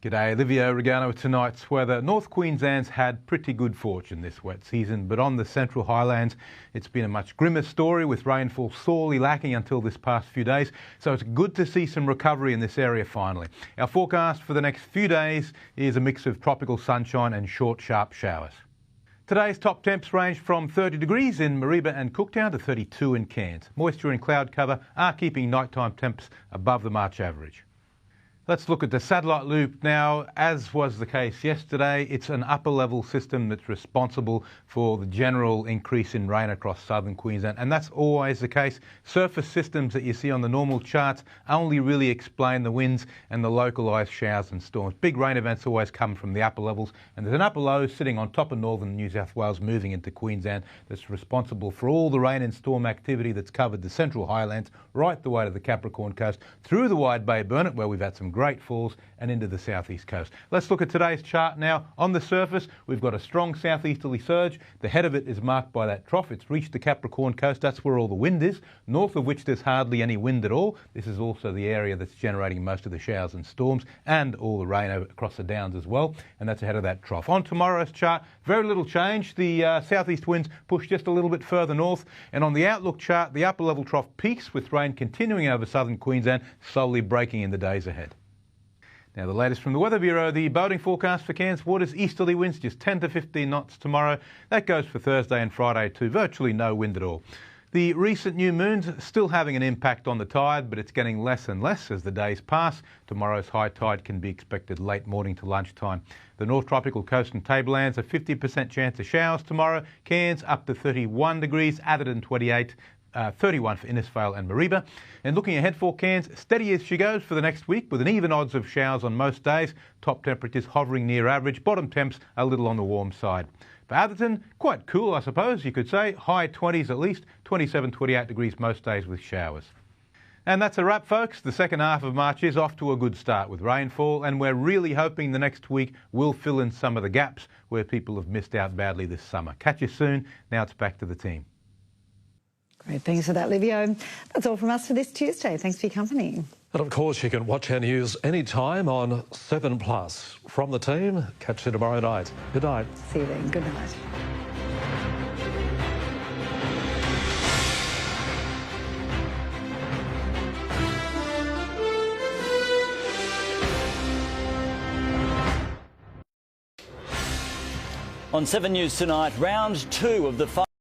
G'day, Livio, Regano with tonight's weather. North Queensland's had pretty good fortune this wet season, but on the Central Highlands it's been a much grimmer story, with rainfall sorely lacking until this past few days, so it's good to see some recovery in this area finally. Our forecast for the next few days is a mix of tropical sunshine and short, sharp showers. Today's top temps range from 30 degrees in Mareeba and Cooktown to 32 in Cairns. Moisture and cloud cover are keeping nighttime temps above the March average. Let's look at the satellite loop now. As was the case yesterday, it's an upper level system that's responsible for the general increase in rain across southern Queensland, and that's always the case. Surface systems that you see on the normal charts only really explain the winds and the localised showers and storms. Big rain events always come from the upper levels, and there's an upper low sitting on top of northern New South Wales moving into Queensland that's responsible for all the rain and storm activity that's covered the Central Highlands right the way to the Capricorn coast, through the Wide Bay Burnett where we've had some great falls, and into the southeast coast. Let's look at today's chart now. On the surface, we've got a strong southeasterly surge. The head of it is marked by that trough. It's reached the Capricorn coast. That's where all the wind is, north of which there's hardly any wind at all. This is also the area that's generating most of the showers and storms and all the rain across the downs as well, and that's ahead of that trough. On tomorrow's chart, very little change. The southeast winds push just a little bit further north, and on the outlook chart, the upper level trough peaks with rain continuing over southern Queensland, slowly breaking in the days ahead. Now the latest from the Weather Bureau, the boating forecast for Cairns waters, easterly winds just 10 to 15 knots tomorrow. That goes for Thursday and Friday too, virtually no wind at all. The recent new moon's still having an impact on the tide, but it's getting less and less as the days pass. Tomorrow's high tide can be expected late morning to lunchtime. The North Tropical Coast and Tablelands, a 50% chance of showers tomorrow. Cairns up to 31 degrees, Atherton 28. 31 for Innisfail and Mareeba. And looking ahead for Cairns, steady as she goes for the next week with an even odds of showers on most days. Top temperatures hovering near average, bottom temps a little on the warm side. For Atherton, quite cool I suppose you could say, high 20s at least, 27, 28 degrees most days with showers. And that's a wrap folks. The second half of March is off to a good start with rainfall, and we're really hoping the next week will fill in some of the gaps where people have missed out badly this summer. Catch you soon. Now it's back to the team. Great, thanks for that, Livio. That's all from us for this Tuesday. Thanks for your company. And of course, you can watch our news anytime on 7plus. From the team, catch you tomorrow night. Good night. See you then. Good night. On 7 News tonight, round 2 of the